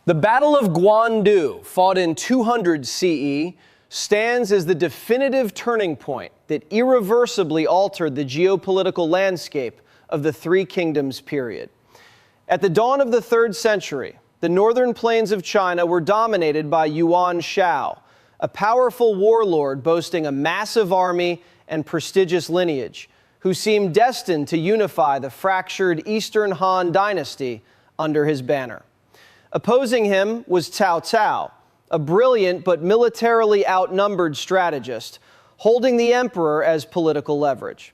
The Battle of Guandu, fought in 200 CE, stands as the definitive turning point that irreversibly altered the geopolitical landscape of the Three Kingdoms period. At the dawn of the 3rd century, the northern plains of China were dominated by Yuan Shao, a powerful warlord boasting a massive army and prestigious lineage, who seemed destined to unify the fractured Eastern Han dynasty under his banner. Opposing him was Cao Cao, a brilliant but militarily outnumbered strategist, holding the emperor as political leverage.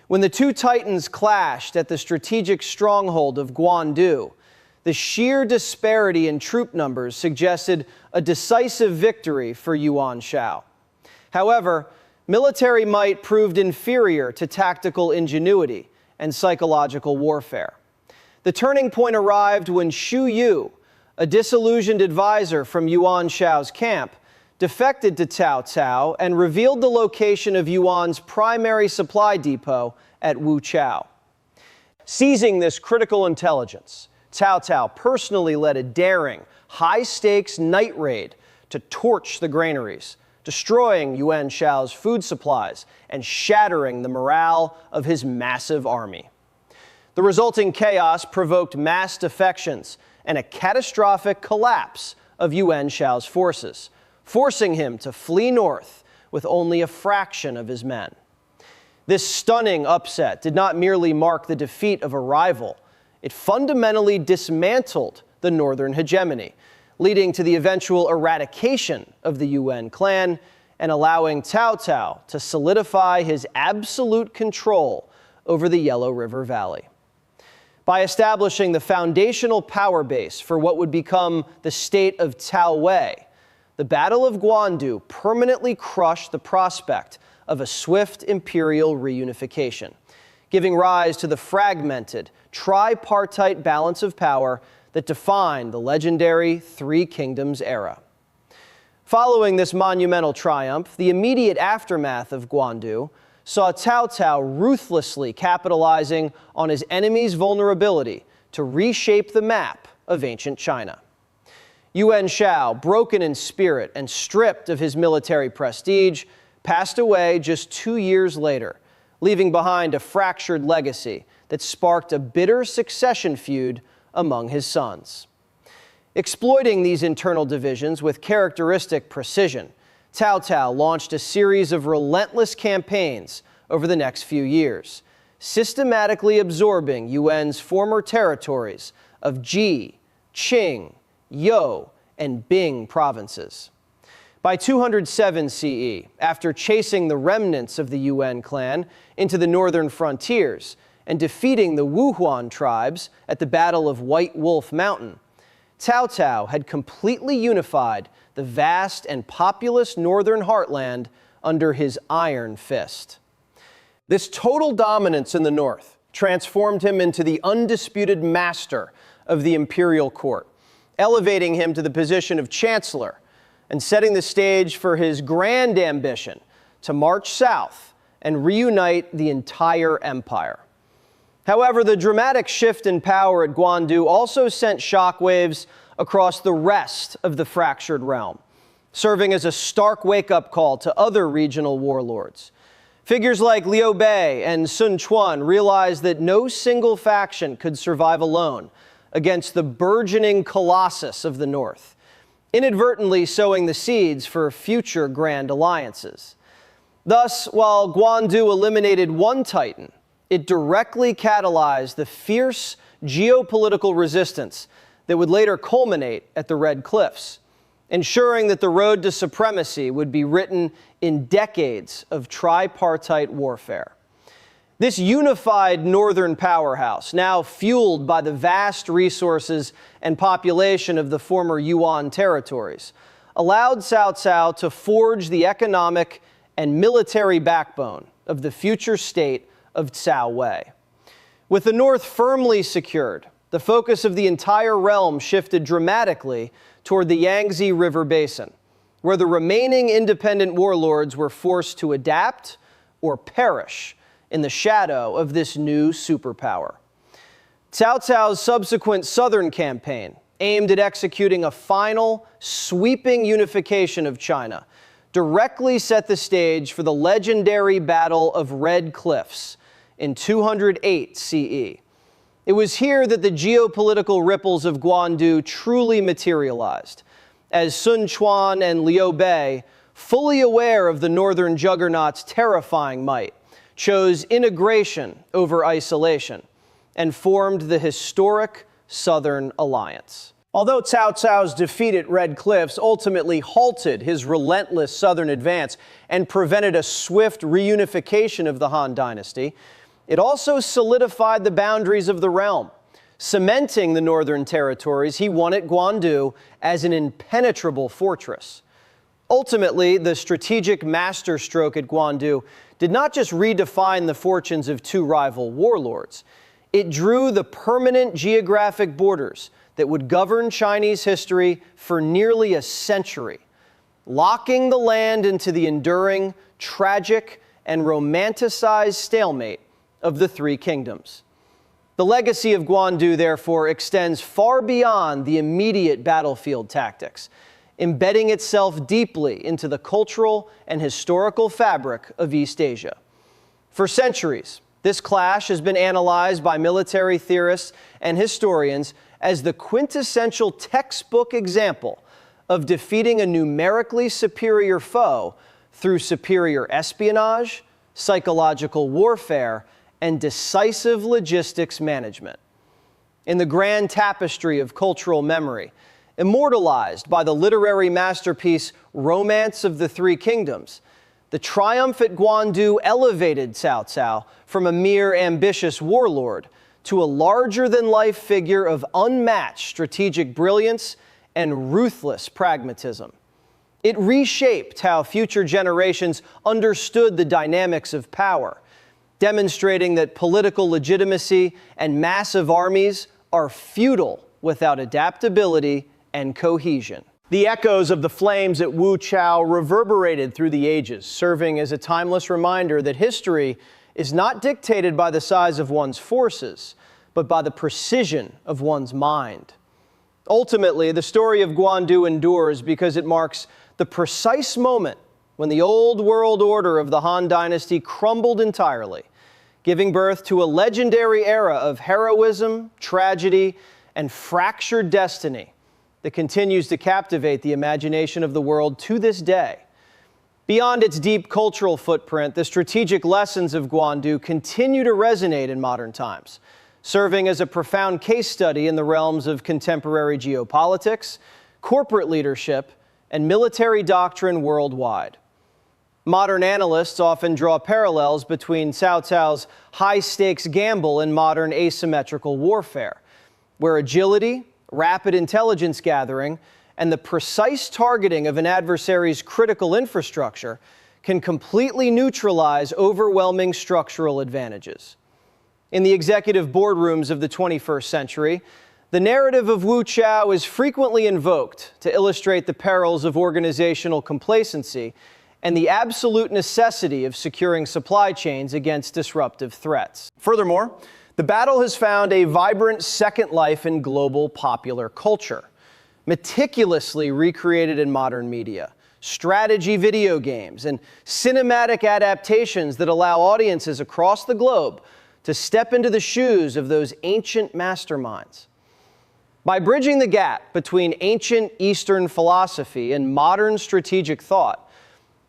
When the two titans clashed at the strategic stronghold of Guandu, the sheer disparity in troop numbers suggested a decisive victory for Yuan Shao. However, military might proved inferior to tactical ingenuity and psychological warfare. The turning point arrived when Xu Yu, a disillusioned advisor from Yuan Shao's camp, defected to Cao Cao and revealed the location of Yuan's primary supply depot at Wuchao. Seizing this critical intelligence, Cao Cao personally led a daring, high-stakes night raid to torch the granaries, destroying Yuan Shao's food supplies and shattering the morale of his massive army. The resulting chaos provoked mass defections and a catastrophic collapse of Yuan Shao's forces, forcing him to flee north with only a fraction of his men. This stunning upset did not merely mark the defeat of a rival, it fundamentally dismantled the northern hegemony, leading to the eventual eradication of the Yuan clan and allowing Cao Cao to solidify his absolute control over the Yellow River Valley. By establishing the foundational power base for what would become the state of Tao Wei, the Battle of Guandu permanently crushed the prospect of a swift imperial reunification, giving rise to the fragmented, tripartite balance of power that defined the legendary Three Kingdoms era. Following this monumental triumph, the immediate aftermath of Guandu saw Cao Cao ruthlessly capitalizing on his enemy's vulnerability to reshape the map of ancient China. Yuan Shao, broken in spirit and stripped of his military prestige, passed away just 2 years later, leaving behind a fractured legacy that sparked a bitter succession feud among his sons. Exploiting these internal divisions with characteristic precision, Cao Cao launched a series of relentless campaigns over the next few years, systematically absorbing Yuan's former territories of Ji, Qing, You, and Bing provinces. By 207 CE, after chasing the remnants of the Yuan clan into the northern frontiers and defeating the Wuhuan tribes at the Battle of White Wolf Mountain, Cao Cao had completely unified the vast and populous northern heartland under his iron fist. This total dominance in the north transformed him into the undisputed master of the imperial court, elevating him to the position of chancellor and setting the stage for his grand ambition to march south and reunite the entire empire. However, the dramatic shift in power at Guandu also sent shockwaves across the rest of the fractured realm, serving as a stark wake-up call to other regional warlords. Figures like Liu Bei and Sun Quan realized that no single faction could survive alone against the burgeoning colossus of the north, inadvertently sowing the seeds for future grand alliances. Thus, while Guandu eliminated one titan, it directly catalyzed the fierce geopolitical resistance that would later culminate at the Red Cliffs, ensuring that the road to supremacy would be written in decades of tripartite warfare. This unified northern powerhouse, now fueled by the vast resources and population of the former Yuan territories, allowed Cao Cao to forge the economic and military backbone of the future state of Tao Wei. With the north firmly secured, the focus of the entire realm shifted dramatically toward the Yangtze River Basin, where the remaining independent warlords were forced to adapt or perish in the shadow of this new superpower. Cao Cao's subsequent southern campaign, aimed at executing a final, sweeping unification of China, directly set the stage for the legendary Battle of Red Cliffs in 208 CE. It was here that the geopolitical ripples of Guandu truly materialized, as Sun Quan and Liu Bei, fully aware of the northern juggernaut's terrifying might, chose integration over isolation and formed the historic Southern Alliance. Although Cao Cao's defeat at Red Cliffs ultimately halted his relentless southern advance and prevented a swift reunification of the Han Dynasty, it also solidified the boundaries of the realm, cementing the northern territories he won at Guandu as an impenetrable fortress. Ultimately, the strategic masterstroke at Guandu did not just redefine the fortunes of two rival warlords. It drew the permanent geographic borders that would govern Chinese history for nearly a century, locking the land into the enduring, tragic, and romanticized stalemate of the three kingdoms. The legacy of Guandu, therefore, extends far beyond the immediate battlefield tactics, embedding itself deeply into the cultural and historical fabric of East Asia. For centuries, this clash has been analyzed by military theorists and historians as the quintessential textbook example of defeating a numerically superior foe through superior espionage, psychological warfare, and decisive logistics management. In the grand tapestry of cultural memory, immortalized by the literary masterpiece Romance of the Three Kingdoms, the triumph at Guandu elevated Cao Cao from a mere ambitious warlord to a larger-than-life figure of unmatched strategic brilliance and ruthless pragmatism. It reshaped how future generations understood the dynamics of power, demonstrating that political legitimacy and massive armies are futile without adaptability and cohesion. The echoes of the flames at Wu Chao reverberated through the ages, serving as a timeless reminder that history is not dictated by the size of one's forces, but by the precision of one's mind. Ultimately, the story of Guandu endures because it marks the precise moment when the old world order of the Han Dynasty crumbled entirely, giving birth to a legendary era of heroism, tragedy, and fractured destiny that continues to captivate the imagination of the world to this day. Beyond its deep cultural footprint, the strategic lessons of Guandu continue to resonate in modern times, serving as a profound case study in the realms of contemporary geopolitics, corporate leadership, and military doctrine worldwide. Modern analysts often draw parallels between Cao Cao's high-stakes gamble and modern asymmetrical warfare, where agility, rapid intelligence gathering, and the precise targeting of an adversary's critical infrastructure can completely neutralize overwhelming structural advantages. In the executive boardrooms of the 21st century, the narrative of Wu Chao is frequently invoked to illustrate the perils of organizational complacency and the absolute necessity of securing supply chains against disruptive threats. Furthermore, the battle has found a vibrant second life in global popular culture, meticulously recreated in modern media, strategy video games, and cinematic adaptations that allow audiences across the globe to step into the shoes of those ancient masterminds. By bridging the gap between ancient Eastern philosophy and modern strategic thought,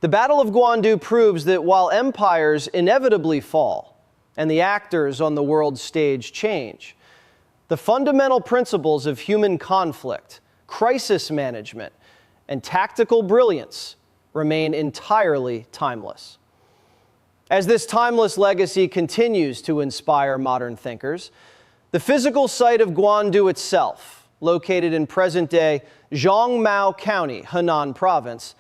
the Battle of Guandu proves that while empires inevitably fall and the actors on the world stage change, the fundamental principles of human conflict, crisis management, and tactical brilliance remain entirely timeless. As this timeless legacy continues to inspire modern thinkers, the physical site of Guandu itself, located in present-day Zhongmao County, Henan Province,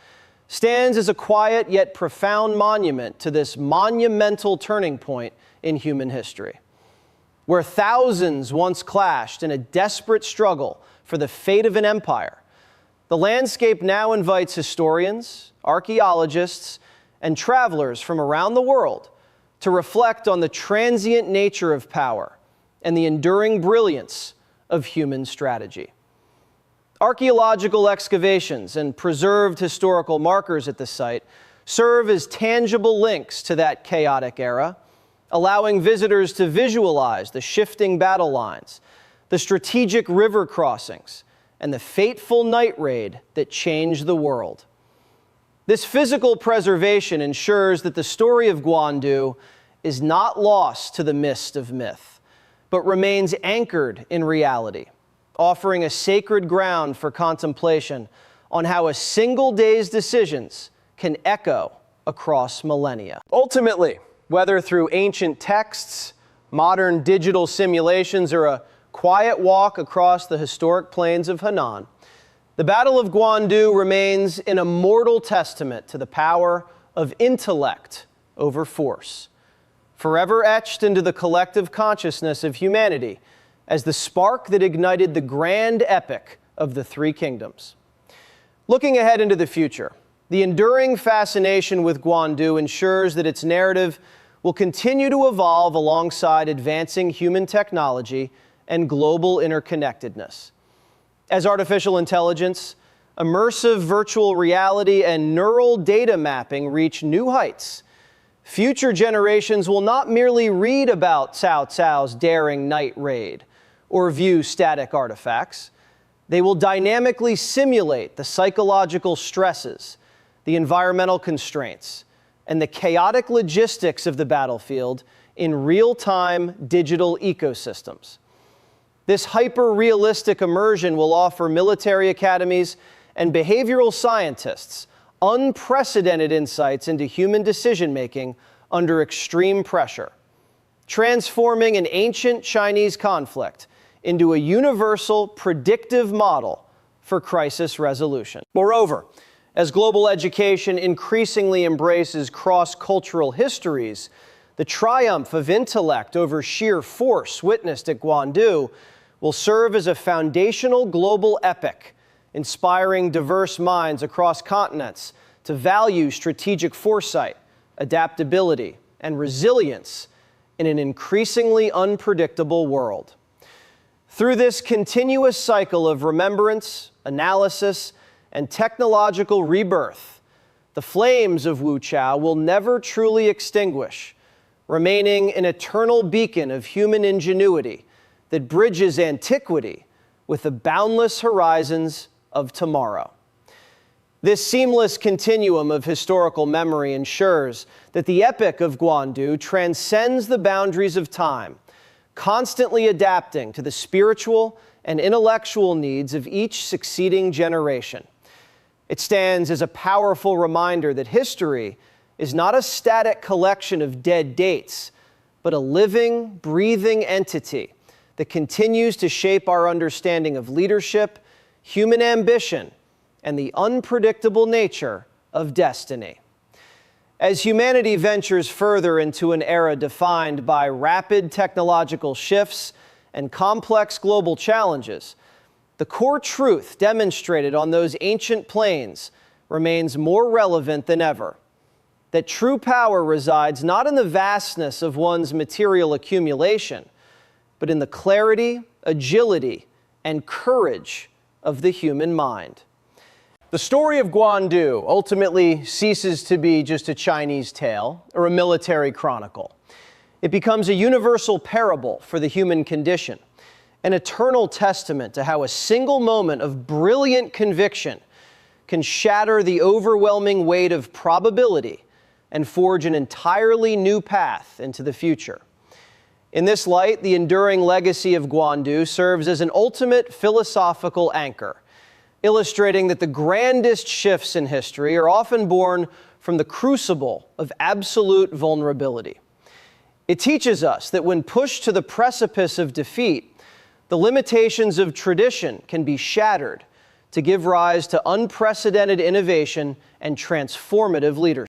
stands as a quiet yet profound monument to this monumental turning point in human history, where thousands once clashed in a desperate struggle for the fate of an empire. The landscape now invites historians, archaeologists, and travelers from around the world to reflect on the transient nature of power and the enduring brilliance of human strategy. Archaeological excavations and preserved historical markers at the site serve as tangible links to that chaotic era, allowing visitors to visualize the shifting battle lines, the strategic river crossings, and the fateful night raid that changed the world. This physical preservation ensures that the story of Guandu is not lost to the mist of myth, but remains anchored in reality, offering a sacred ground for contemplation on how a single day's decisions can echo across millennia. Ultimately, whether through ancient texts, modern digital simulations, or a quiet walk across the historic plains of Henan, the Battle of Guandu remains an immortal testament to the power of intellect over force, forever etched into the collective consciousness of humanity as the spark that ignited the grand epic of the Three Kingdoms. Looking ahead into the future, the enduring fascination with Guandu ensures that its narrative will continue to evolve alongside advancing human technology and global interconnectedness. As artificial intelligence, immersive virtual reality, and neural data mapping reach new heights, future generations will not merely read about Cao Cao's daring night raid or view static artifacts. They will dynamically simulate the psychological stresses, the environmental constraints, and the chaotic logistics of the battlefield in real-time digital ecosystems. This hyper-realistic immersion will offer military academies and behavioral scientists unprecedented insights into human decision-making under extreme pressure, transforming an ancient Chinese conflict into a universal predictive model for crisis resolution. Moreover, as global education increasingly embraces cross-cultural histories, the triumph of intellect over sheer force witnessed at Guandu will serve as a foundational global epic, inspiring diverse minds across continents to value strategic foresight, adaptability, and resilience in an increasingly unpredictable world. Through this continuous cycle of remembrance, analysis, and technological rebirth, the flames of Wu Chao will never truly extinguish, remaining an eternal beacon of human ingenuity that bridges antiquity with the boundless horizons of tomorrow. This seamless continuum of historical memory ensures that the epic of Guandu transcends the boundaries of time, constantly adapting to the spiritual and intellectual needs of each succeeding generation. It stands as a powerful reminder that history is not a static collection of dead dates, but a living, breathing entity that continues to shape our understanding of leadership, human ambition, and the unpredictable nature of destiny. As humanity ventures further into an era defined by rapid technological shifts and complex global challenges, the core truth demonstrated on those ancient plains remains more relevant than ever: that true power resides not in the vastness of one's material accumulation, but in the clarity, agility, and courage of the human mind. The story of Guandu ultimately ceases to be just a Chinese tale or a military chronicle. It becomes a universal parable for the human condition, an eternal testament to how a single moment of brilliant conviction can shatter the overwhelming weight of probability and forge an entirely new path into the future. In this light, the enduring legacy of Guandu serves as an ultimate philosophical anchor, illustrating that the grandest shifts in history are often born from the crucible of absolute vulnerability. It teaches us that when pushed to the precipice of defeat, the limitations of tradition can be shattered to give rise to unprecedented innovation and transformative leadership.